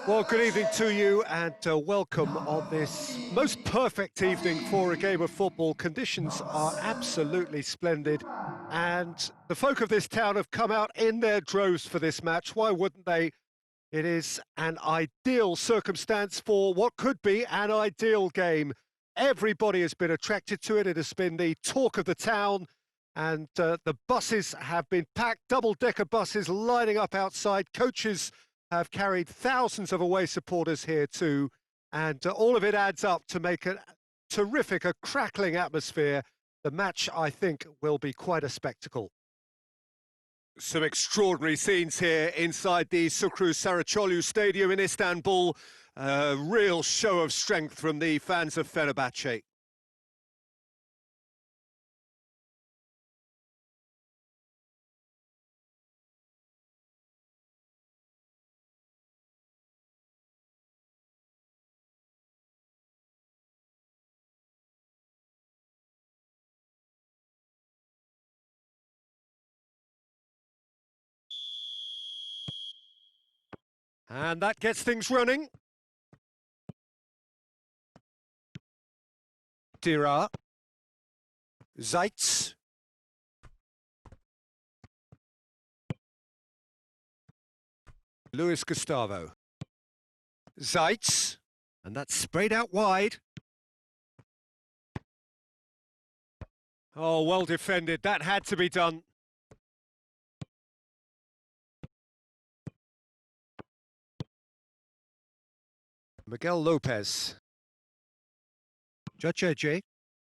Well, good evening to you and welcome on this most perfect evening for a game of football. Conditions are absolutely splendid and the folk of this town have come out in their droves for this match. Why wouldn't they? It is an ideal circumstance for what could be an ideal game. Everybody has been attracted to it. It has been the talk of the town and the buses have been packed, double-decker buses lining up outside. Coaches have carried thousands of away supporters here too, and all of it adds up to make a terrific, a crackling atmosphere. The match, I think, will be quite a spectacle. Some extraordinary scenes here inside the Şükrü Saracoğlu Stadium in Istanbul. A real show of strength from the fans of Fenerbahce. And that gets things running. Dira. Zeitz. Luis Gustavo. Zeitz. And that's sprayed out wide. Oh, well defended. That had to be done. Miguel Lopez. Judge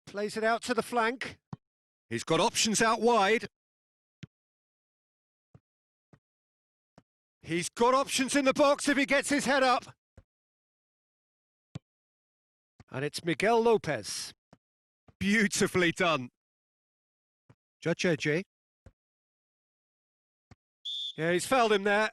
plays it out to the flank. He's got options out wide. He's got options in the box if he gets his head up. And it's Miguel Lopez. Beautifully done. Judge. Yeah, he's fouled him there.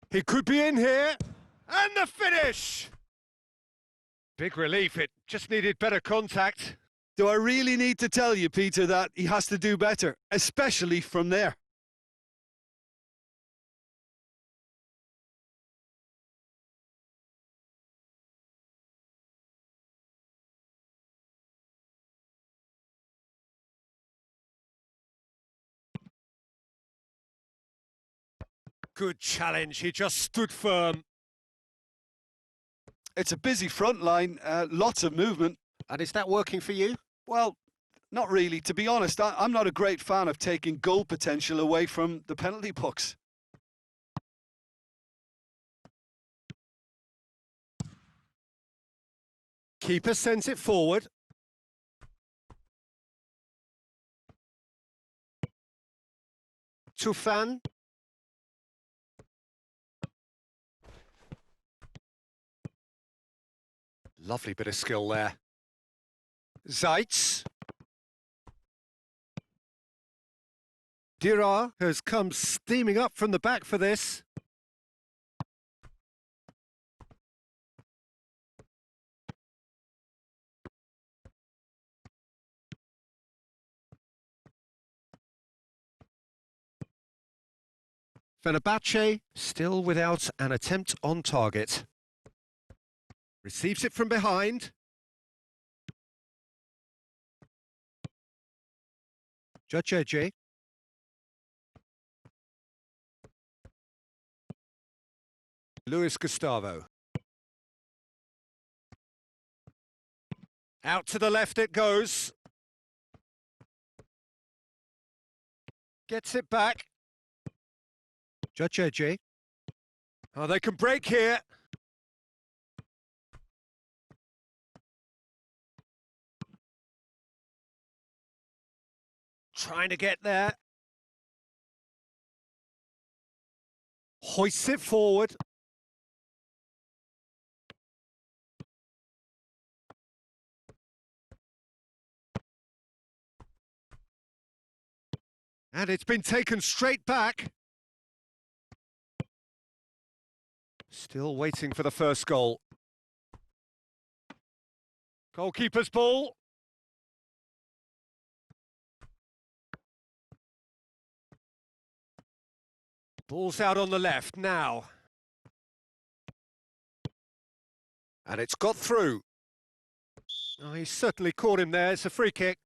He could be in here. And the finish! Big relief, it just needed better contact. Do I really need to tell you, Peter, that he has to do better, especially from there? Good challenge, he just stood firm. It's a busy front line, lots of movement. And is that working for you? Well, not really. To be honest, I'm not a great fan of taking goal potential away from the penalty box. Keeper sends it forward. Tufan. Lovely bit of skill there. Zeitz. Dira has come steaming up from the back for this. Fenerbahce still without an attempt on target. Receives it from behind. Judge. Luis Gustavo. Out to the left it goes. Gets it back. Judge. Oh, they can break here. Trying to get there. Hoists it forward. And it's been taken straight back. Still waiting for the first goal. Goalkeeper's ball. Ball's out on the left now. And it's got through. Oh, he's certainly caught him there. It's a free kick.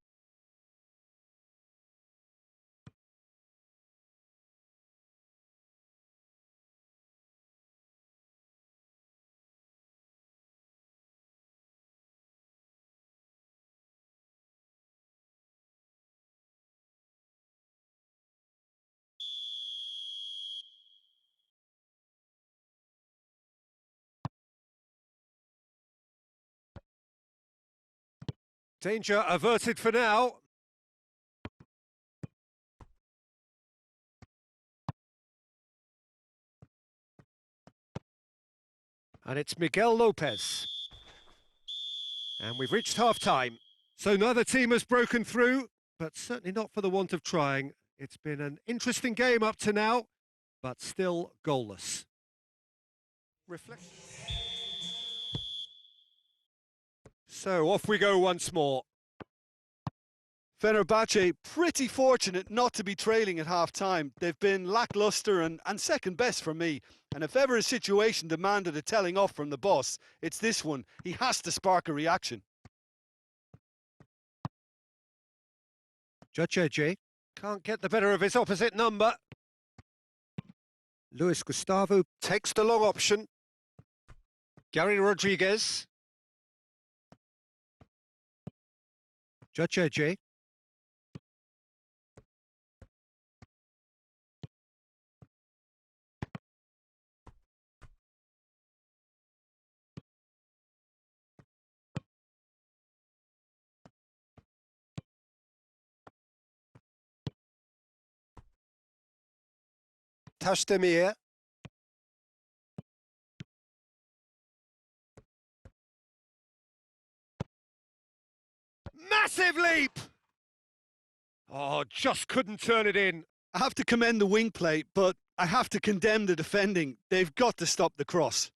Danger averted for now. And it's Miguel Lopez. And we've reached half-time. So neither team has broken through, but certainly not for the want of trying. It's been an interesting game up to now, but still goalless. Reflect. So off we go once more. Fenerbahce pretty fortunate not to be trailing at half-time. They've been lacklustre and second best for me. And if ever a situation demanded a telling off from the boss, it's this one. He has to spark a reaction. Judge can't get the better of his opposite number. Luis Gustavo takes the long option. Gary Rodriguez. Judge. Tashdemir. Massive leap! Oh, just couldn't turn it in. I have to commend the wing play, but I have to condemn the defending. They've got to stop the cross.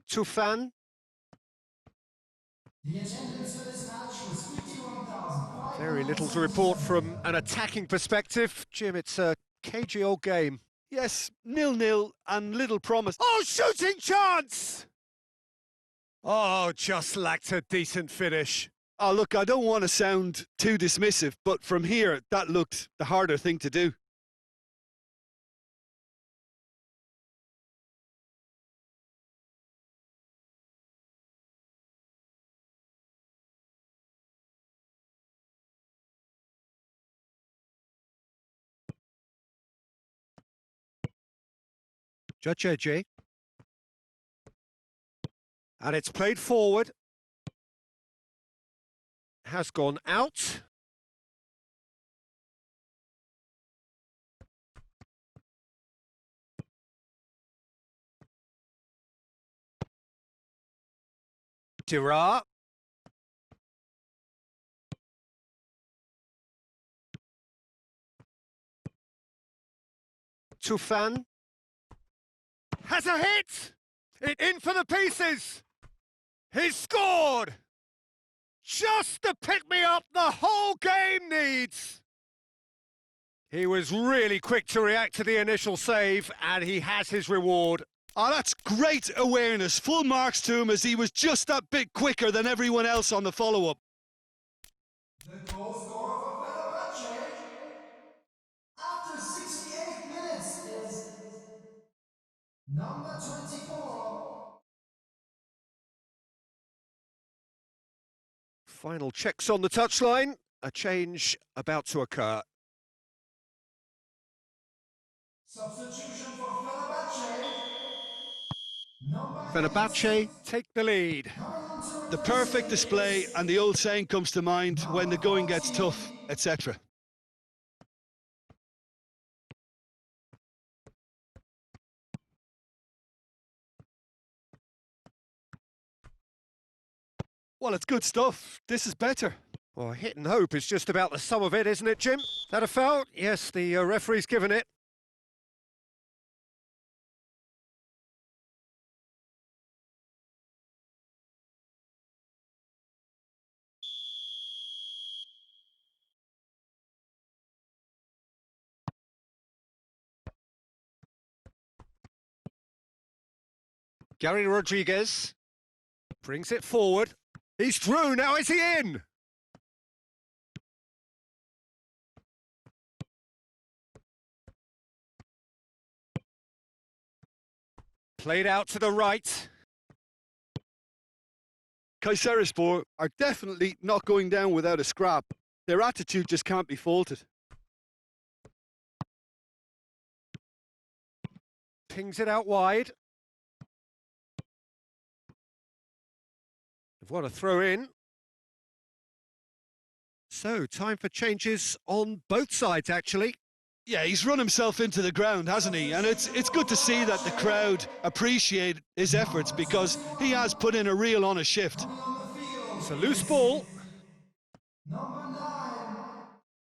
Tufan. The attendance for this match was 51,000. Very little to report from an attacking perspective. Jim, it's a cagey old game. Yes, 0-0 and little promise. Oh, shooting chance! Oh, just lacked a decent finish. Oh, look, I don't want to sound too dismissive, but from here, that looked the harder thing to do. Judge. And it's played forward. Has gone out. Dira. Tufan. Has a hit! It in for the pieces! He's scored! Just the pick-me-up the whole game needs! He was really quick to react to the initial save, and he has his reward. Oh, that's great awareness. Full marks to him as he was just that bit quicker than everyone else on the follow-up. The goal scorer for Fenerbahce after 68 minutes is number 24. Final checks on the touchline. A change about to occur. Substitution for Fenerbahce. Fenerbahce take the lead. The perfect display, and the old saying comes to mind: when the going gets tough, etc. Well, it's good stuff. This is better. Well, hit and hope is just about the sum of it, isn't it, Jim? That a foul? Yes, the referee's given it. Gary Rodriguez brings it forward. He's through, now is he in? Played out to the right. Kayserispor are definitely not going down without a scrap. Their attitude just can't be faulted. Pings it out wide. What a throw in. So, time for changes on both sides, actually. Yeah, he's run himself into the ground, hasn't he? And it's good to see that the crowd appreciate his efforts, because he has put in a real honest shift. It's a loose ball. Number 9.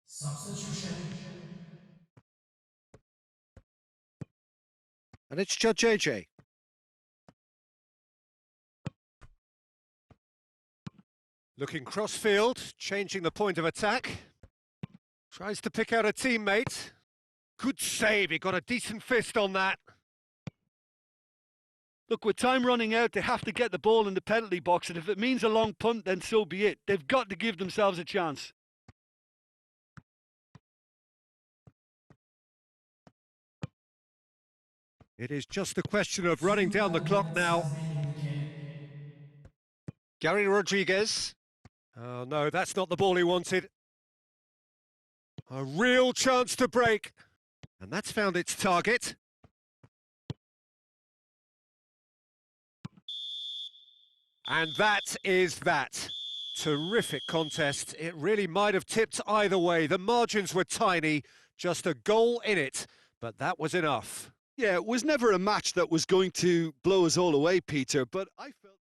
Substitution. And it's Judge AJ. Looking cross-field, changing the point of attack. Tries to pick out a teammate. Good save, he got a decent fist on that. Look, with time running out, they have to get the ball in the penalty box, and if it means a long punt, then so be it. They've got to give themselves a chance. It is just a question of running down the clock now. Gary Rodriguez. Oh no, that's not the ball he wanted. A real chance to break. And that's found its target. And that is that. Terrific contest. It really might have tipped either way. The margins were tiny, just a goal in it, but that was enough. Yeah, it was never a match that was going to blow us all away, Peter, but I felt